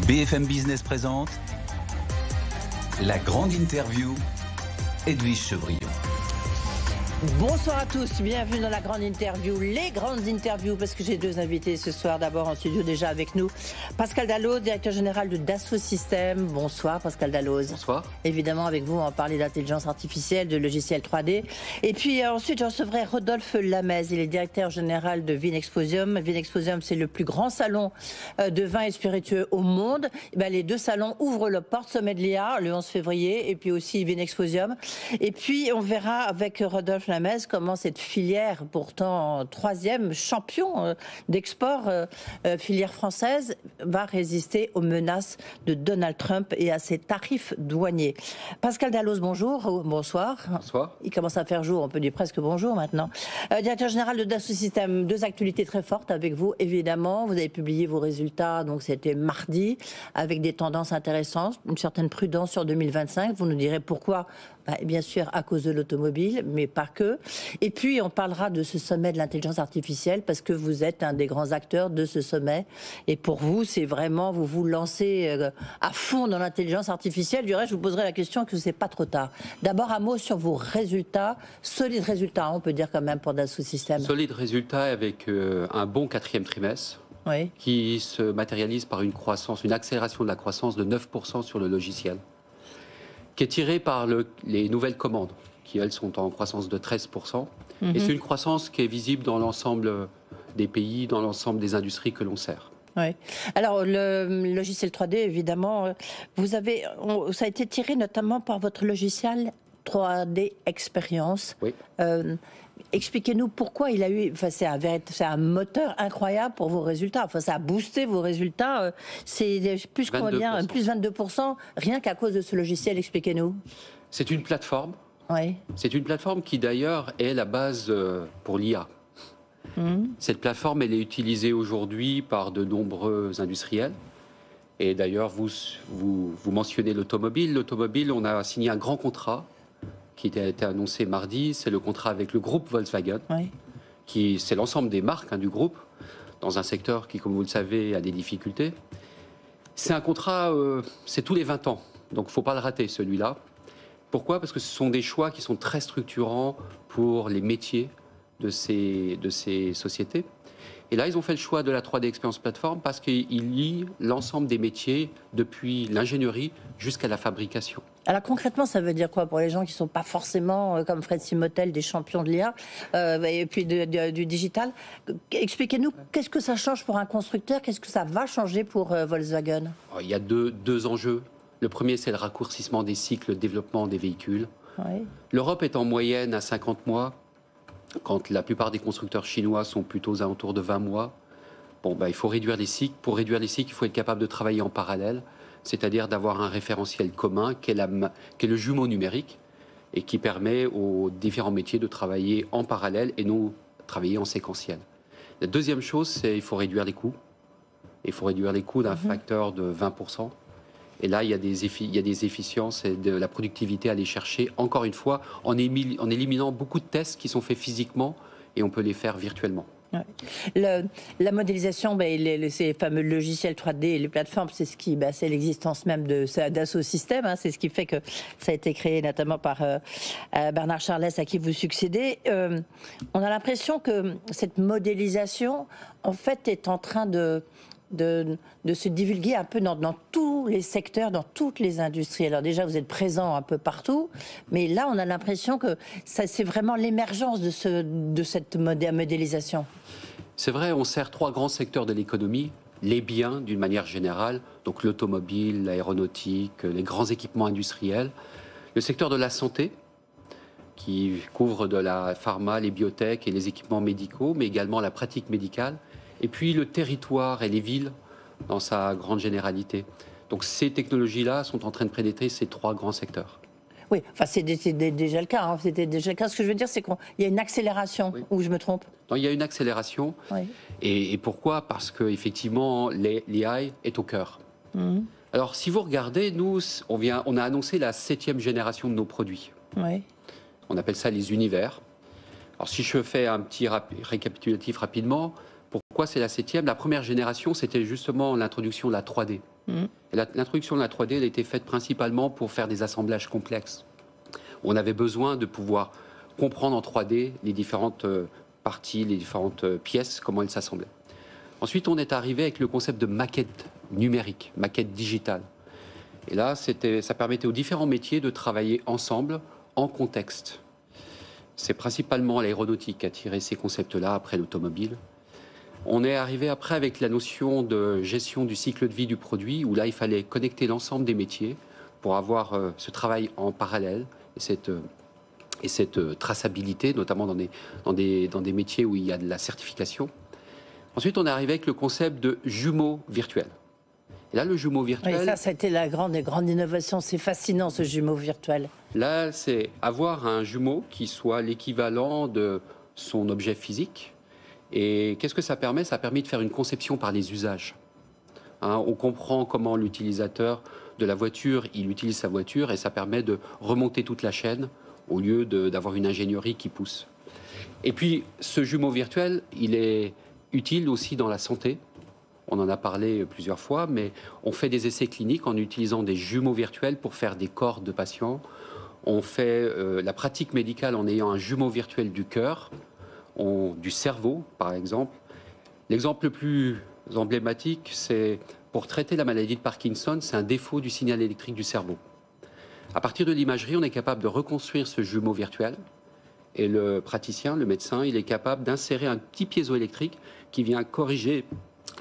BFM Business présente la grande interview, Edwige Chevrillon. Bonsoir à tous, bienvenue dans la grande interview, les grandes interviews, parce que j'ai deux invités ce soir. D'abord en studio déjà avec nous, Pascal Dalloz, directeur général de Dassault Systèmes. Bonsoir Pascal Dalloz. Bonsoir. Évidemment avec vous on va parler d'intelligence artificielle, de logiciels 3D. Et puis ensuite je recevrai Rodolphe Lamez, il est directeur général de Vinexposium. Vinexposium c'est le plus grand salon de vin et spiritueux au monde. Et bien, les deux salons ouvrent leurs portes, Sommet de l'IA le 11 février et puis aussi Vinexposium. Et puis on verra avec Rodolphe Lamez comment cette filière, pourtant troisième champion d'export, filière française, va résister aux menaces de Donald Trump et à ses tarifs douaniers. Pascal Dalloz, bonjour. Bonsoir. Bonsoir. Il commence à faire jour, on peut dire presque bonjour maintenant. Directeur général de Dassault Systèmes, deux actualités très fortes avec vous, évidemment. Vous avez publié vos résultats, donc c'était mardi, avec des tendances intéressantes, une certaine prudence sur 2025. Vous nous direz pourquoi. Bien sûr, à cause de l'automobile, mais pas que. Et puis, on parlera de ce sommet de l'intelligence artificielle, parce que vous êtes un des grands acteurs de ce sommet. Et pour vous, c'est vraiment, vous vous lancez à fond dans l'intelligence artificielle. Du reste, je vous poserai la question que c'est pas trop tard. D'abord, un mot sur vos résultats. Solides résultats, on peut dire quand même, pour Dassault Systèmes. Solides résultats avec un bon quatrième trimestre. Oui. Qui se matérialise par une croissance, une accélération de la croissance de 9% sur le logiciel, qui est tiré par les nouvelles commandes, qui elles sont en croissance de 13%. Et c'est une croissance qui est visible dans l'ensemble des pays, dans l'ensemble des industries que l'on sert. Oui. Alors, le logiciel 3D, évidemment, ça a été tiré notamment par votre logiciel 3D Experience. Oui. Expliquez-nous pourquoi il a eu. Enfin, c'est un moteur incroyable pour vos résultats. Enfin, ça a boosté vos résultats. C'est plus combien ? Plus 22%, rien qu'à cause de ce logiciel. Expliquez-nous. C'est une plateforme. Oui. C'est une plateforme qui d'ailleurs est la base pour l'IA. Cette plateforme, elle est utilisée aujourd'hui par de nombreux industriels. Et d'ailleurs, vous mentionnez l'automobile. L'automobile, on a signé un grand contrat qui a été annoncé mardi, c'est le contrat avec le groupe Volkswagen, oui. C'est l'ensemble des marques du groupe, dans un secteur qui, comme vous le savez, a des difficultés. C'est un contrat, c'est tous les 20 ans, donc il ne faut pas le rater celui-là. Pourquoi ? Parce que ce sont des choix qui sont très structurants pour les métiers de ces sociétés. Et là, ils ont fait le choix de la 3D Experience Platform parce qu'il lie l'ensemble des métiers, depuis l'ingénierie jusqu'à la fabrication. Alors concrètement, ça veut dire quoi pour les gens qui ne sont pas forcément, comme Fred Simotel, des champions de l'IA et puis du digital? Expliquez-nous, qu'est-ce que ça change pour un constructeur? Qu'est-ce que ça va changer pour Volkswagen? Il y a deux enjeux. Le premier, c'est le raccourcissement des cycles de développement des véhicules. Oui. L'Europe est en moyenne à 50 mois. Quand la plupart des constructeurs chinois sont plutôt aux alentours de 20 mois, il faut réduire les cycles. Pour réduire les cycles, il faut être capable de travailler en parallèle, c'est-à-dire d'avoir un référentiel commun qui est le jumeau numérique et qui permet aux différents métiers de travailler en parallèle et non travailler en séquentiel. La deuxième chose, c'est qu'il faut réduire les coûts. Il faut réduire les coûts d'un facteur de 20%. Et là, il y a des efficiences et de la productivité à aller chercher, encore une fois, en éliminant beaucoup de tests qui sont faits physiquement et on peut les faire virtuellement. Ouais. La modélisation, ces fameux logiciels 3D et les plateformes, c'est c'est l'existence même de Dassault Systèmes. C'est ce qui fait que ça a été créé notamment par Bernard Charlès, à qui vous succédez. On a l'impression que cette modélisation, en fait, est en train de se divulguer un peu dans tous les secteurs, dans toutes les industries. Alors déjà, vous êtes présent un peu partout, mais là, on a l'impression que c'est vraiment l'émergence de cette modélisation. C'est vrai, on sert trois grands secteurs de l'économie, les biens d'une manière générale, donc l'automobile, l'aéronautique, les grands équipements industriels, le secteur de la santé, qui couvre de la pharma, les biotech et les équipements médicaux, mais également la pratique médicale, et puis le territoire et les villes dans sa grande généralité. Donc ces technologies-là sont en train de pénétrer ces trois grands secteurs. Oui, enfin c'est déjà le cas. C'était déjà le cas. Ce que je veux dire, c'est qu'il y a une accélération, ou je me trompe? Non, il y a une accélération. Oui. Et pourquoi? Parce qu'effectivement, l'AI est au cœur. Alors si vous regardez, nous, on a annoncé la 7e génération de nos produits. Oui. On appelle ça les univers. Alors si je fais un petit récapitulatif rapidement, pour Pourquoi c'est la 7e? La première génération, c'était justement l'introduction de la 3D. L'introduction de la 3D, elle était faite principalement pour faire des assemblages complexes. On avait besoin de pouvoir comprendre en 3D les différentes parties, les différentes pièces, comment elles s'assemblaient. Ensuite, on est arrivé avec le concept de maquette numérique, maquette digitale. Et là, ça permettait aux différents métiers de travailler ensemble, en contexte. C'est principalement l'aéronautique qui a tiré ces concepts-là, après l'automobile. On est arrivé après avec la notion de gestion du cycle de vie du produit, où là, il fallait connecter l'ensemble des métiers pour avoir ce travail en parallèle et cette traçabilité, notamment dans des métiers où il y a de la certification. Ensuite, on est arrivé avec le concept de jumeaux virtuels. Et là, le jumeau virtuel... Oui, ça a été la grande innovation. C'est fascinant, ce jumeau virtuel. Là, c'est avoir un jumeau qui soit l'équivalent de son objet physique. Et qu'est-ce que ça permet? Ça permet de faire une conception par les usages. On comprend comment l'utilisateur de la voiture, il utilise sa voiture, et ça permet de remonter toute la chaîne au lieu d'avoir une ingénierie qui pousse. Et puis, ce jumeau virtuel, il est utile aussi dans la santé. On en a parlé plusieurs fois, mais on fait des essais cliniques en utilisant des jumeaux virtuels pour faire des corps de patients. On fait la pratique médicale en ayant un jumeau virtuel du cœur, du cerveau, par exemple. L'exemple le plus emblématique, c'est pour traiter la maladie de Parkinson, c'est un défaut du signal électrique du cerveau. À partir de l'imagerie, on est capable de reconstruire ce jumeau virtuel. Et le praticien, le médecin, il est capable d'insérer un petit piézoélectrique qui vient corriger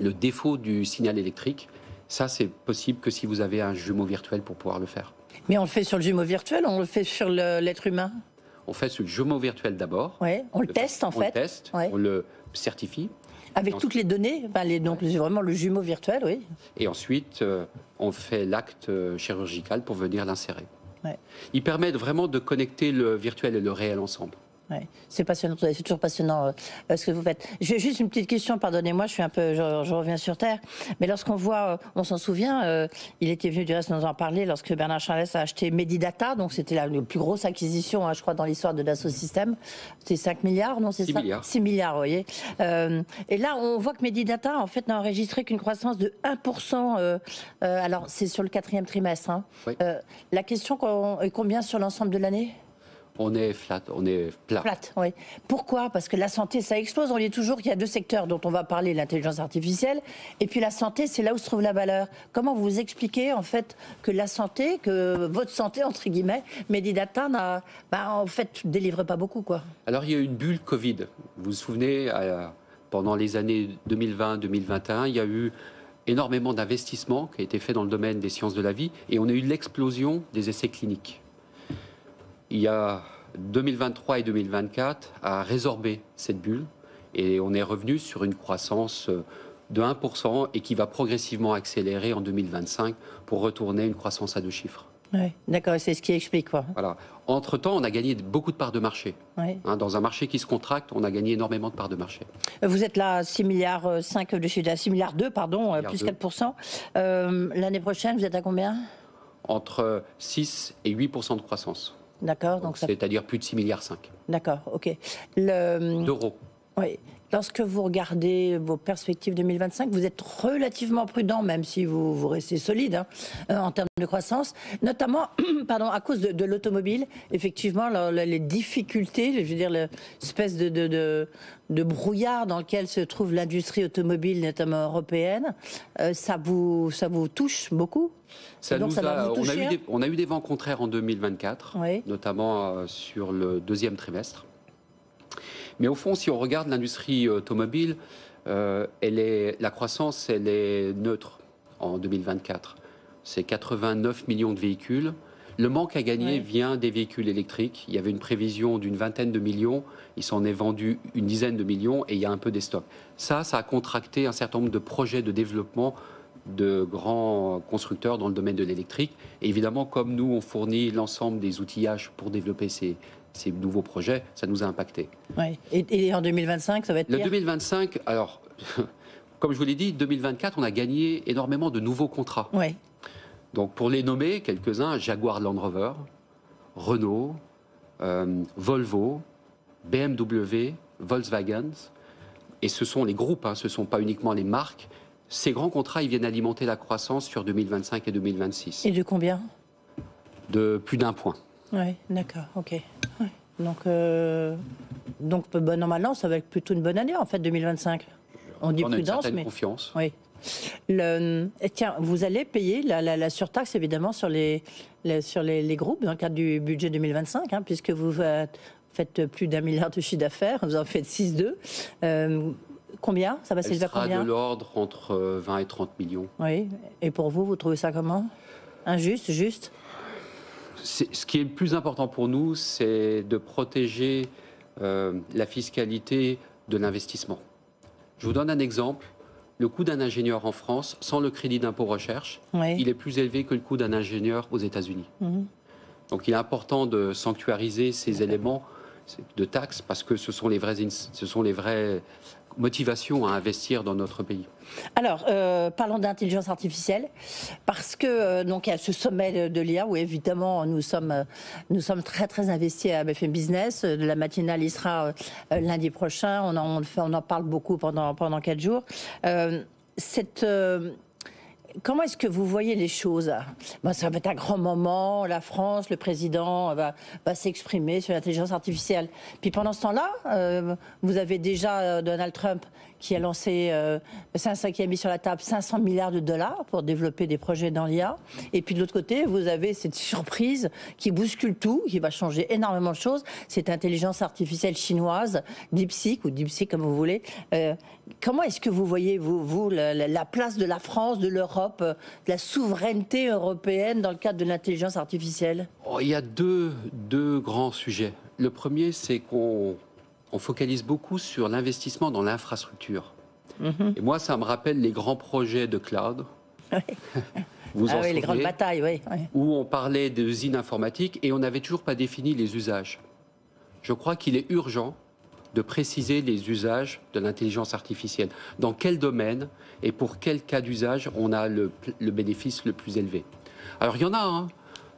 le défaut du signal électrique. Ça, c'est possible que si vous avez un jumeau virtuel pour pouvoir le faire. Mais on le fait sur le jumeau virtuel, on le fait sur l'être humain? On fait sur le jumeau virtuel d'abord. Oui, on le teste en fait. On le teste, ouais. On le certifie. Avec toutes les données, donc vraiment le jumeau virtuel, oui. Et ensuite, on fait l'acte chirurgical pour venir l'insérer. Ouais. Ils permettent vraiment de connecter le virtuel et le réel ensemble. Ouais. C'est passionnant, c'est toujours passionnant ce que vous faites. J'ai juste une petite question, pardonnez-moi, je reviens sur Terre. Mais lorsqu'on voit, on s'en souvient, il était venu du reste nous en parler lorsque Bernard Charlès a acheté Medidata, donc c'était la plus grosse acquisition, je crois, dans l'histoire de Dassault Systèmes. C'était 5 milliards, non, c'est 6 ça milliards. 6 milliards, vous voyez. Et là, on voit que Medidata, en fait, n'a enregistré qu'une croissance de 1%. Alors, c'est sur le 4e trimestre. Hein. Oui. La question est combien sur l'ensemble de l'année? On est flat, on est plat. Plate, oui. Pourquoi? Parce que la santé, ça explose. On dit toujours qu'il y a deux secteurs dont on va parler, l'intelligence artificielle, et puis la santé, c'est là où se trouve la valeur. Comment vous expliquez, en fait, que la santé, que votre santé, entre guillemets, Medidata, en fait, délivre pas beaucoup, quoi? Alors, il y a eu une bulle Covid. Vous vous souvenez, pendant les années 2020-2021, il y a eu énormément d'investissements qui a été fait dans le domaine des sciences de la vie, et on a eu l'explosion des essais cliniques. Il y a 2023 et 2024 à résorber cette bulle et on est revenu sur une croissance de 1% et qui va progressivement accélérer en 2025 pour retourner une croissance à 2 chiffres. Oui, d'accord, c'est ce qui explique, quoi. Voilà. Entre-temps, on a gagné beaucoup de parts de marché. Oui. Dans un marché qui se contracte, on a gagné énormément de parts de marché. Vous êtes là, 6,5 milliards de chiffre d'affaires, 6,2 milliards, pardon, plus 4%. L'année prochaine, vous êtes à combien? Entre 6 et 8% de croissance. D'accord. Donc c'est-à-dire plus de 6,5 milliards. D'accord, ok. D'euros. Oui. Lorsque vous regardez vos perspectives 2025, vous êtes relativement prudent, même si vous restez solide en termes de croissance, notamment à cause de l'automobile. Effectivement, les difficultés, je veux dire, l'espèce de brouillard dans lequel se trouve l'industrie automobile, notamment européenne, ça vous touche beaucoup? On a eu des vents contraires en 2024, oui. Notamment sur le 2e trimestre. Mais au fond, si on regarde l'industrie automobile, la croissance, elle est neutre en 2024. C'est 89 millions de véhicules. Le manque à gagner vient des véhicules électriques. Il y avait une prévision d'une 20aine de millions. Il s'en est vendu une dizaine de millions et il y a un peu des stocks. Ça a contracté un certain nombre de projets de développement de grands constructeurs dans le domaine de l'électrique. Et évidemment, comme nous, on fournit l'ensemble des outillages pour développer ces nouveaux projets, ça nous a impacté. Oui. Et en 2025, ça va être pire? Le 2025, alors, comme je vous l'ai dit, 2024, on a gagné énormément de nouveaux contrats. Oui. Donc, pour les nommer, quelques-uns, Jaguar Land Rover, Renault, Volvo, BMW, Volkswagen. et ce sont les groupes, ce ne sont pas uniquement les marques, ces grands contrats, ils viennent alimenter la croissance sur 2025 et 2026. Et de combien? De plus d'1 point. Oui, d'accord, ok. Ouais. Donc normalement, ça va être plutôt une bonne année, en fait, 2025. On dit a une prudence, certaine mais... confiance. Oui. Tiens, vous allez payer la surtaxe, évidemment, sur les groupes, dans le cadre du budget 2025, puisque vous faites plus d'1 milliard de chiffre d'affaires, vous en faites 6,2. Combien? Ça va s'élever à combien? Elle sera de l'ordre entre 20 et 30 millions. Oui. Et pour vous, vous trouvez ça comment? Injuste, juste? Ce qui est le plus important pour nous, c'est de protéger la fiscalité de l'investissement. Je vous donne un exemple. Le coût d'un ingénieur en France, sans le crédit d'impôt recherche, il est plus élevé que le coût d'un ingénieur aux États-Unis. Donc il est important de sanctuariser ces éléments de taxes parce que ce sont les vraies motivations à investir dans notre pays. Alors, parlons d'intelligence artificielle, parce que donc il y a ce sommet de l'IA où évidemment nous sommes très très investis à BFM Business. La matinale y sera lundi prochain. On en parle beaucoup pendant 4 jours. Comment est-ce que vous voyez les choses? Ça va être un grand moment, la France, le président va s'exprimer sur l'intelligence artificielle. Puis pendant ce temps-là, vous avez déjà Donald Trump qui a lancé, qui a mis sur la table 500 milliards de dollars pour développer des projets dans l'IA. Et puis de l'autre côté, vous avez cette surprise qui bouscule tout, qui va changer énormément de choses. Cette intelligence artificielle chinoise, DeepSeek ou DeepSeek comme vous voulez. Comment est-ce que vous voyez, vous la place de la France, de l'Europe, de la souveraineté européenne dans le cadre de l'intelligence artificielle? Il y a deux grands sujets. Le premier, c'est qu'on focalise beaucoup sur l'investissement dans l'infrastructure. Et moi, ça me rappelle les grands projets de cloud. Vous en souvenez, les grandes batailles, oui. Où on parlait d'usines informatiques et on n'avait toujours pas défini les usages. Je crois qu'il est urgent de préciser les usages de l'intelligence artificielle. Dans quel domaine et pour quel cas d'usage on a le bénéfice le plus élevé. Alors il y en a,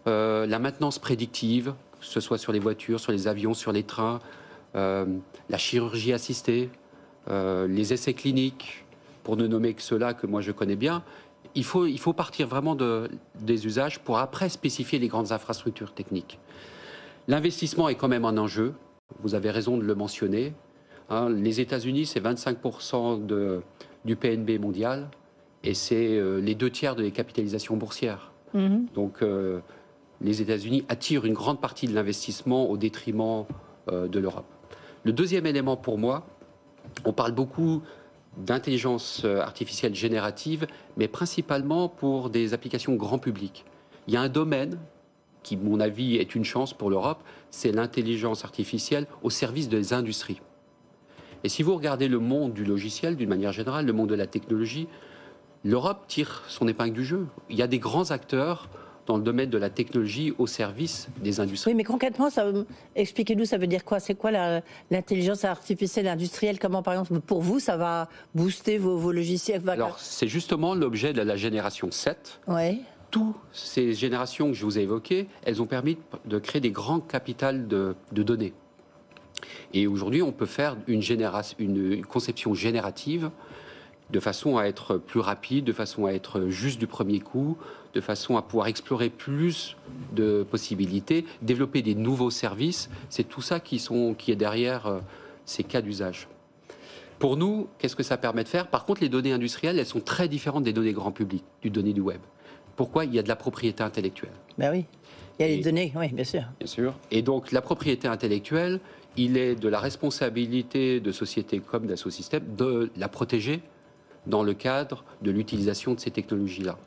la maintenance prédictive, que ce soit sur les voitures, sur les avions, sur les trains, la chirurgie assistée, les essais cliniques, pour ne nommer que ceux-là que moi je connais bien. Il faut partir vraiment des usages pour après spécifier les grandes infrastructures techniques. L'investissement est quand même un enjeu. Vous avez raison de le mentionner. Les États-Unis, c'est 25% du PNB mondial et c'est les 2/3 de les capitalisations boursières. Donc, les États-Unis attirent une grande partie de l'investissement au détriment de l'Europe. Le deuxième élément pour moi, on parle beaucoup d'intelligence artificielle générative, mais principalement pour des applications grand public. Il y a un domaine qui, à mon avis, est une chance pour l'Europe, c'est l'intelligence artificielle au service des industries. Et si vous regardez le monde du logiciel, d'une manière générale, le monde de la technologie, l'Europe tire son épingle du jeu. Il y a des grands acteurs dans le domaine de la technologie au service des industries. Oui, mais concrètement, expliquez-nous, ça veut dire quoi? C'est quoi l'intelligence artificielle industrielle? Comment, par exemple, pour vous, ça va booster vos logiciels? Alors, c'est justement l'objet de la génération 7. Oui. Toutes ces générations que je vous ai évoquées, elles ont permis de créer des grands capitals de données. Et aujourd'hui, on peut faire une conception générative de façon à être plus rapide, de façon à être juste du premier coup, de façon à pouvoir explorer plus de possibilités, développer des nouveaux services. C'est tout ça qui est derrière ces cas d'usage. Pour nous, qu'est-ce que ça permet de faire? Par contre, les données industrielles, elles sont très différentes des données grand public, des données du web. Pourquoi? Il y a de la propriété intellectuelle. Ben oui, il y a les données, oui, bien sûr. Bien sûr. Et donc, la propriété intellectuelle, il est de la responsabilité de sociétés comme Dassault Systèmes de la protéger dans le cadre de l'utilisation de ces technologies-là.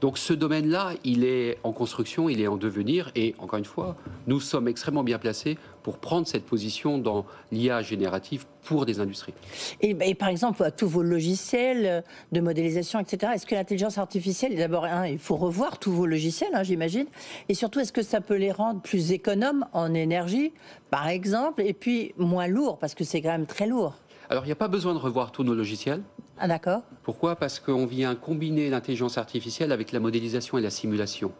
Donc ce domaine-là, il est en construction, il est en devenir, et encore une fois, nous sommes extrêmement bien placés pour prendre cette position dans l'IA générative pour des industries. Et par exemple, tous vos logiciels de modélisation, etc., est-ce que l'intelligence artificielle, d'abord, il faut revoir tous vos logiciels, j'imagine, et surtout, est-ce que ça peut les rendre plus économes en énergie, par exemple, et puis moins lourds, parce que c'est quand même très lourd? Alors, il n'y a pas besoin de revoir tous nos logiciels. Ah d'accord. Pourquoi? Parce qu'on vient combiner l'intelligence artificielle avec la modélisation et la simulation.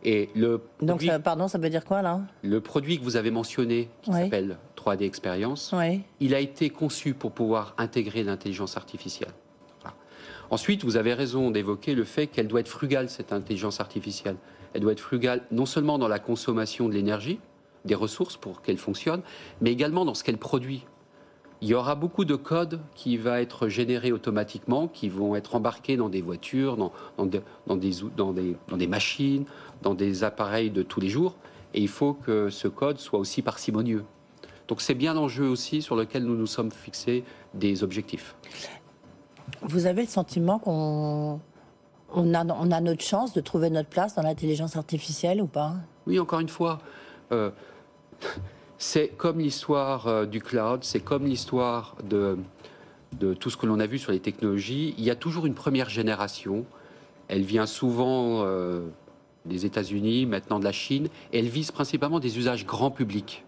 Et Donc, ça veut dire quoi, là? Le produit que vous avez mentionné, qui s'appelle 3D Experience, Oui. il a été conçu pour pouvoir intégrer l'intelligence artificielle. Voilà. Ensuite, vous avez raison d'évoquer le fait qu'elle doit être frugale, cette intelligence artificielle. Elle doit être frugale non seulement dans la consommation de l'énergie, des ressources pour qu'elle fonctionne, mais également dans ce qu'elle produit. Il y aura beaucoup de code qui va être généré automatiquement, qui vont être embarqués dans des voitures, dans des machines, dans des appareils de tous les jours. Et il faut que ce code soit aussi parcimonieux. Donc c'est bien l'enjeu aussi sur lequel nous nous sommes fixés des objectifs. Vous avez le sentiment qu'on a notre chance de trouver notre place dans l'intelligence artificielle ou pas? Oui, encore une fois, c'est comme l'histoire du cloud, c'est comme l'histoire de tout ce que l'on a vu sur les technologies. Il y a toujours une première génération. Elle vient souvent des États-Unis, maintenant de la Chine, et elle vise principalement des usages grand public.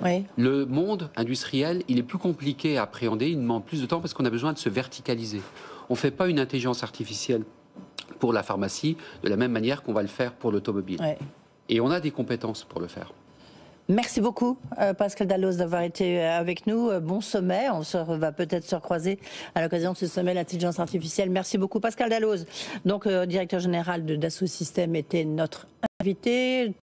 Oui. Le monde industriel, il est plus compliqué à appréhender, il demande plus de temps parce qu'on a besoin de se verticaliser. On ne fait pas une intelligence artificielle pour la pharmacie de la même manière qu'on va le faire pour l'automobile. Oui. Et on a des compétences pour le faire. Merci beaucoup, Pascal Dalloz, d'avoir été avec nous. Bon sommet. On va peut-être se recroiser à l'occasion de ce sommet l'intelligence artificielle. Merci beaucoup, Pascal Dalloz. Donc, directeur général de Dassault Systèmes était notre invité.